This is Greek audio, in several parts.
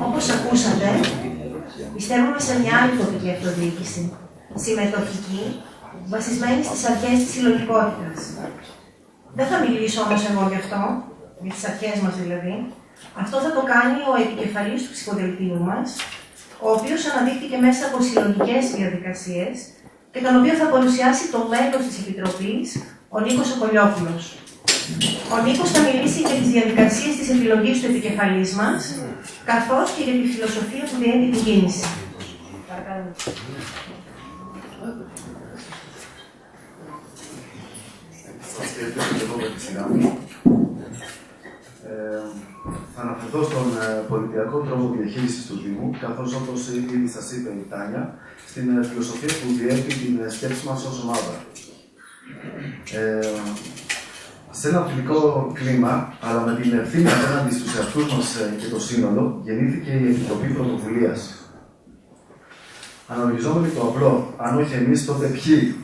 Όπως ακούσατε, πιστεύουμε σε μια άλλη τοπική αυτοδιοίκηση, συμμετοχική, βασισμένη στις αρχές της συλλογικότητας. Δεν θα μιλήσω όμως εγώ γι' αυτό, για τις αρχές μας δηλαδή. Αυτό θα το κάνει ο επικεφαλής του ψυχοδελτίου μας, ο οποίος αναδείχθηκε μέσα από συλλογικές διαδικασίες και τον οποίο θα παρουσιάσει το μέλος της Επιτροπής, ο Νίκος Σοκολιόπουλος. Ο Νίκος θα μιλήσει για τις διαδικασίες της επιλογής του επικεφαλής μας, καθώς και για τη φιλοσοφία που διέπει την κίνηση. Παρακαλώ. Σας χαιρετίζω και εγώ με τη σειρά μου. Θα αναφερθώ στον πολιτιακό τρόπο διαχείρισης του Δήμου, καθώς όπως ήδη σας είπε η Τάνια, στην φιλοσοφία που διέπει την σκέψη μας ως ομάδα. Σε ένα φιλικό κλίμα, αλλά με την ευθύνη απέναντι στους εαυτούς μας και το σύνολο, γεννήθηκε η Επιτροπή Πρωτοβουλίας. Αναλογιζόμενοι το απλό, αν όχι εμείς, τότε ποιοι,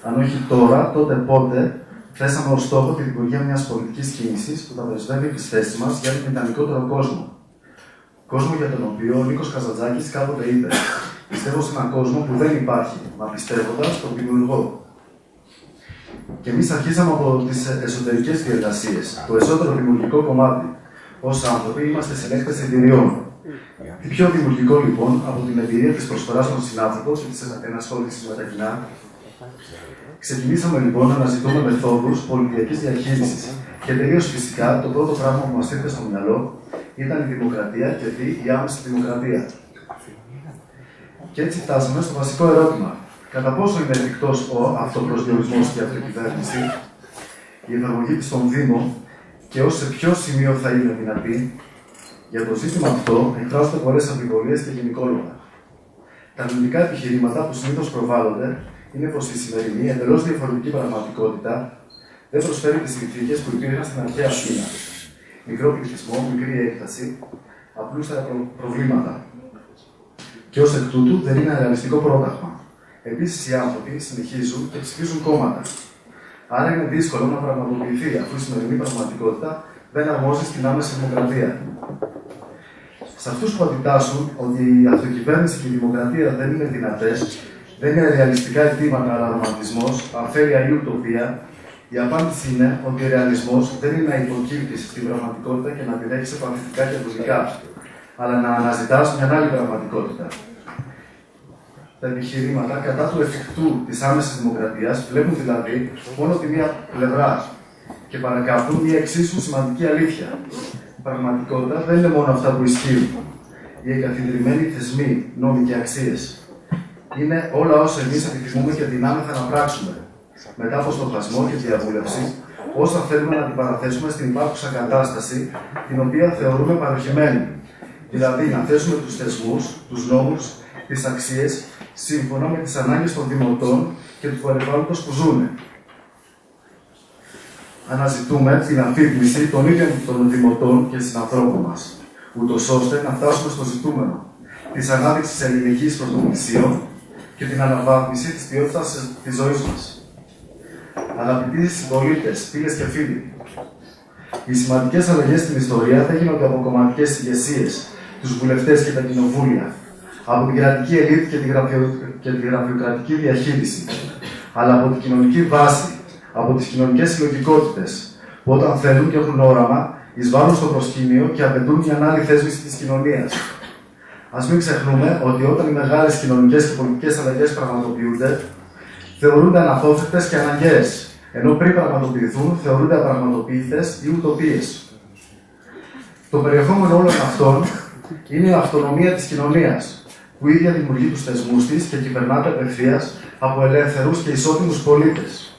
αν όχι τώρα, τότε πότε, θέσαμε ως στόχο τη δημιουργία μιας πολιτικής κίνησης που θα δεσμεύει τις θέσεις μας για έναν ιδανικότερο κόσμο. Κόσμο για τον οποίο ο Νίκος Καζαντζάκης κάποτε είπε: πιστεύω σε έναν κόσμο που δεν υπάρχει, μα πιστεύοντας τον δημιουργώ. Και εμείς αρχίσαμε από τις εσωτερικές διεργασίες, το εσωτερικό δημιουργικό κομμάτι. Ως άνθρωποι είμαστε συλλέκτες εταιριών. Τι πιο δημιουργικό λοιπόν από την εμπειρία της προσφοράς των συνάνθρωπων και της ενασχόλησης με τα κοινά. Ξεκινήσαμε λοιπόν να αναζητούμε μεθόδους πολιτιακής διαχείρισης. Και τελείως φυσικά το πρώτο πράγμα που μας ήρθε στο μυαλό ήταν η δημοκρατία και η άμεση δημοκρατία. Και έτσι φτάσαμε στο βασικό ερώτημα. Κατά πόσο είναι εφικτός ο αυτοπροσδιορισμός και η αυτοκυβέρνηση, η εφαρμογή της στον Δήμο και ως σε ποιο σημείο θα είναι δυνατή. Για το ζήτημα αυτό εκφράζονται πολλές αμφιβολίες και γενικόλογα. Τα αρνητικά επιχειρήματα που συνήθως προβάλλονται είναι πως η σημερινή εντελώς διαφορετική πραγματικότητα δεν προσφέρει τις συνθήκες που υπήρχαν στην αρχαία Αθήνα. Μικρό πληθυσμό, μικρή έκταση, απλούστερα προβλήματα. Και ως εκ τούτου δεν είναι ρεαλιστικό πρόταγμα. Επίσης, οι άνθρωποι συνεχίζουν και ψηφίζουν κόμματα. Άρα είναι δύσκολο να πραγματοποιηθεί, αφού η σημερινή πραγματικότητα δεν αρμόζει στην άμεση δημοκρατία. Σε αυτούς που αντιτάσσουν ότι η αυτοκυβέρνηση και η δημοκρατία δεν είναι δυνατές, δεν είναι ρεαλιστικά αιτήματα, αλλά ρομαντισμός, αφέλεια ή ουτοπία, η απάντηση είναι ότι ο ρεαλισμός δεν είναι να υποκύπτεις στην πραγματικότητα και να τη δέχεσαι παθητικά και βουλικά, αλλά να αναζητάς μια άλλη πραγματικότητα. Τα επιχειρήματα κατά του εφικτού της άμεσης δημοκρατίας βλέπουν δηλαδή μόνο τη μία πλευρά και παρακάπτουν μια εξίσου σημαντική αλήθεια. Η πραγματικότητα δεν είναι μόνο αυτά που ισχύουν. Οι εγκαθιδρυμένοι θεσμοί, νόμοι και αξίες. Είναι όλα όσα εμείς επιθυμούμε και δυνάμεθα να πράξουμε. Μετά από στοχασμό και διαβούλευση, όσα θέλουμε να την παραθέσουμε στην υπάρχουσα κατάσταση, την οποία θεωρούμε παροχημένη. Δηλαδή, να θέσουμε τους θεσμούς, τους νόμους, τις αξίες, σύμφωνα με τις ανάγκες των δημοτών και του περιβάλλοντος που ζουν. Αναζητούμε την αφύπνιση των ίδιων των δημοτών και συνανθρώπων μας, ούτως ώστε να φτάσουμε στο ζητούμενο της ανάδειξης ελληνικής πρωτομνησίων και την αναβάθμιση της ποιότητας της ζωής μας. Αγαπητοί συμπολίτες, φίλες και φίλοι, οι σημαντικές αλλαγές στην ιστορία δεν γίνονται από κομματικές ηγεσίες, τους βουλευτές και τα κοινοβούλια, από την κρατική ελίτ και τη γραφειοκρατική διαχείριση, αλλά από την κοινωνική βάση, από τις κοινωνικές συλλογικότητες, που όταν θέλουν και έχουν όραμα, εισβάλλουν στο προσκήνιο και απαιτούν μια άλλη θέσμηση της κοινωνίας. Ας μην ξεχνούμε ότι όταν οι μεγάλες κοινωνικές και πολιτικές αλλαγές πραγματοποιούνται, θεωρούνται αναπόφευκτες και αναγκαίες, ενώ πριν πραγματοποιηθούν, θεωρούνται απραγματοποιητές ή ουτοπίες. Το περιεχόμενο όλων αυτών είναι η αυτονομία της κοινωνίας, που η ίδια δημιουργεί τους θεσμούς της και κυβερνάται απευθείας από ελεύθερους και ισότιμους πολίτες.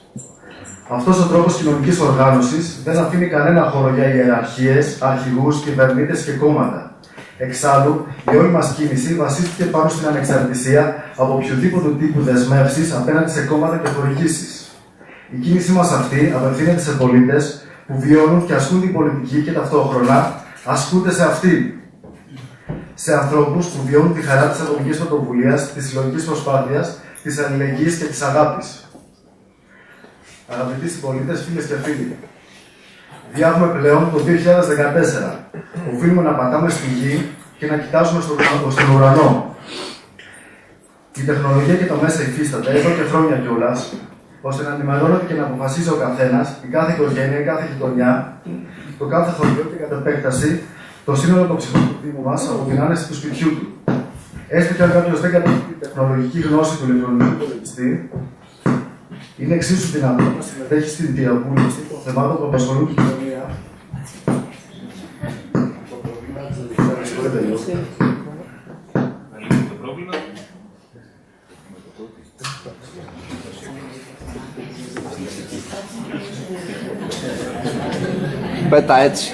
Αυτός ο τρόπος κοινωνικής οργάνωσης δεν αφήνει κανένα χώρο για ιεραρχίες, αρχηγούς, κυβερνήτες και κόμματα. Εξάλλου, η όλη μας κίνηση βασίστηκε πάνω στην ανεξαρτησία από οποιοδήποτε τύπου δεσμεύσεις απέναντι σε κόμματα και χορηγήσεις. Η κίνησή μας αυτή απευθύνεται σε πολίτες που βιώνουν και ασκούν την πολιτική και ταυτόχρονα ασκούνται σε αυτή. Σε ανθρώπους που βιώνουν τη χαρά της ατομικής πρωτοβουλίας, της συλλογικής προσπάθειας, της αλληλεγγύης και της αγάπης. Αγαπητοί συμπολίτες, φίλες και φίλοι, διάγουμε πλέον το 2014. οφείλουμε να πατάμε στη γη και να κοιτάζουμε στον ουρανό. Η τεχνολογία και το μέσα υφίσταται εδώ και χρόνια κιόλας, ώστε να ενημερώνεται και να αποφασίζει ο καθένας, η κάθε οικογένεια, η κάθε γειτονιά, το κάθε χωριό και κατ' επέκταση το σύνολο των ψυχών του Δήμου μας από την άνεση του σπιτιού του. Έστω και αν κάποιος δεν κατέχει τη τεχνολογική γνώση του ηλεκτρονικού υπολογιστή, είναι εξίσου δυνατό να συμμετέχει στην διαβούλευση των θεμάτων που απασχολούν την κοινωνία. Πέτα έτσι.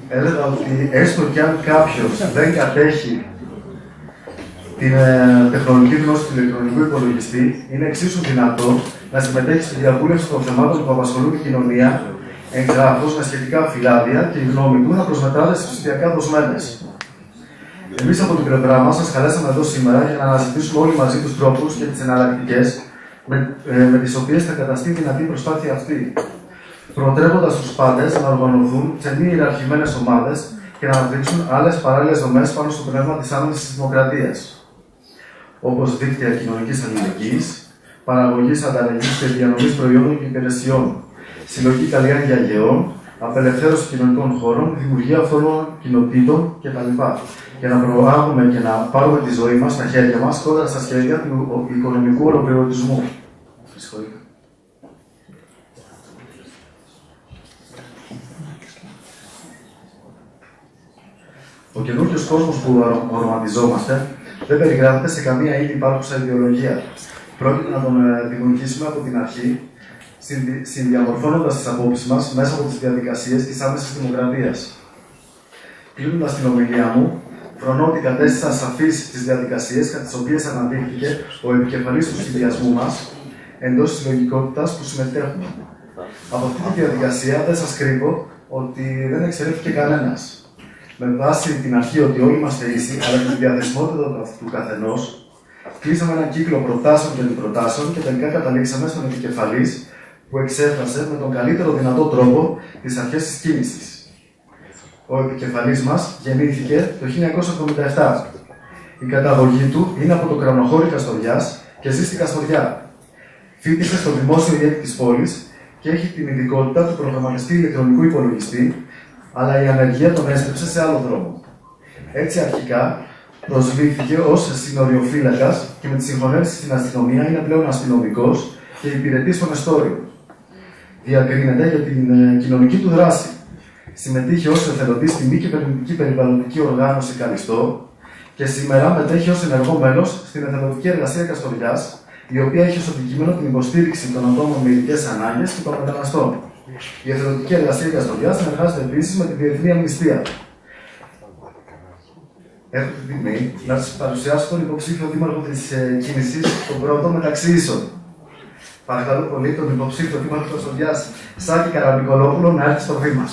Έλεγα ότι έστω και αν κάποιος δεν κατέχει την τεχνολογική γνώση του ηλεκτρονικού υπολογιστή, είναι εξίσου δυνατό να συμμετέχει στη διαβούλευση των θεμάτων που απασχολούν την κοινωνία, εγγράφος με σχετικά φυλάδια και η γνώμη του να προσμετράται στις ψηφιακά δοσμένες. Εμείς από την πλευρά μας σας καλέσαμε εδώ σήμερα για να αναζητήσουμε όλοι μαζί τους τρόπους και τις εναλλακτικές με τις οποίες θα καταστεί δυνατή η προσπάθεια αυτή, προτρέποντας τους πάντες να οργανωθούν σε μη ιεραρχημένες ομάδες και να αναπτύξουν άλλες παράλληλες δομές πάνω στο πνεύμα της άμεσης της δημοκρατίας, όπως δίκτυα κοινωνικής αλληλεγγύης, παραγωγής, ανταλλαγής και διανομής προϊόντων και υπηρεσιών, συλλογή καλλιέργεια γεών, απελευθέρωση κοινωνικών χώρων, δημιουργία αυτόνομων κοινοτήτων κτλ. Για να προάγουμε και να πάρουμε τη ζωή μας στα χέρια μας κόντρα στα σχέδια του οικονομικού ολοκληρωτισμού. Ο καινούριος κόσμος που ορματιζόμαστε δεν περιγράφεται σε καμία ήδη υπάρχουσα ιδεολογία. Πρόκειται να τον δημιουργήσουμε από την αρχή, συνδιαμορφώνοντας τις απόψεις μας μέσα από τις διαδικασίες της άμεσης δημοκρατίας. Κλείνοντας την ομιλία μου, φρονώ ότι κατέστησα σαφείς τις διαδικασίες κατά τις οποίες αναδείχθηκε ο επικεφαλής του σχεδιασμού μας εντός της συλλογικότητας που συμμετέχουμε. Από αυτή τη διαδικασία δεν σας κρύβω ότι δεν εξαιρέθηκε κανένας. Με βάση την αρχή ότι όλοι είμαστε ίσοι, αλλά και τη διαθεσιμότητα του καθενός, κλείσαμε έναν κύκλο προτάσεων και αντιπροτάσεων και τελικά καταλήξαμε στον επικεφαλής που εξέφρασε με τον καλύτερο δυνατό τρόπο τις αρχές της κίνησης. Ο επικεφαλής μας γεννήθηκε το 1977. Η καταγωγή του είναι από το Κρανοχώρι Καστοριάς και ζει στη Καστοριά. Φοιτησε στο δημόσιο ΙΕΚ της πόλης και έχει την ειδικότητα του προγραμματιστή ηλεκτρονικού υπολογιστή, αλλά η ανεργία τον έστρεψε σε άλλο δρόμο. Έτσι, αρχικά, προσβλήθηκε ως συνοριοφύλακας και με τη συγχωνεύση στην αστυνομία είναι πλέον αστυνομικός και υπηρετεί στον εστόριο. Διακρίνεται για την κοινωνική του δράση. Συμμετείχε ως εθελοντής στη μη κυβερνητική περιβαλλοντική οργάνωση Καλιστό και σήμερα μετέχει ως ενεργό μέλος στην εθελοντική εργασία Καστοριάς, η οποία έχει ως αντικείμενο την υποστήριξη των ατόμων με ειδικές ανάγκες και των μεταναστών. Η εθελοντική εργασία Καστοριάς συνεργάζεται επίσης με τη Διεθνή Αμνηστία. Έχω την τιμή να σας παρουσιάσω τον υποψήφιο δήμαρχο της κίνησης, τον πρώτο μεταξύ ίσων. Παρακαλώ πολύ τον υποψήφιο δήμαρχο Καστοριάς, Σάκη Καραμικολόπουλο, να έρθει στο βήμα.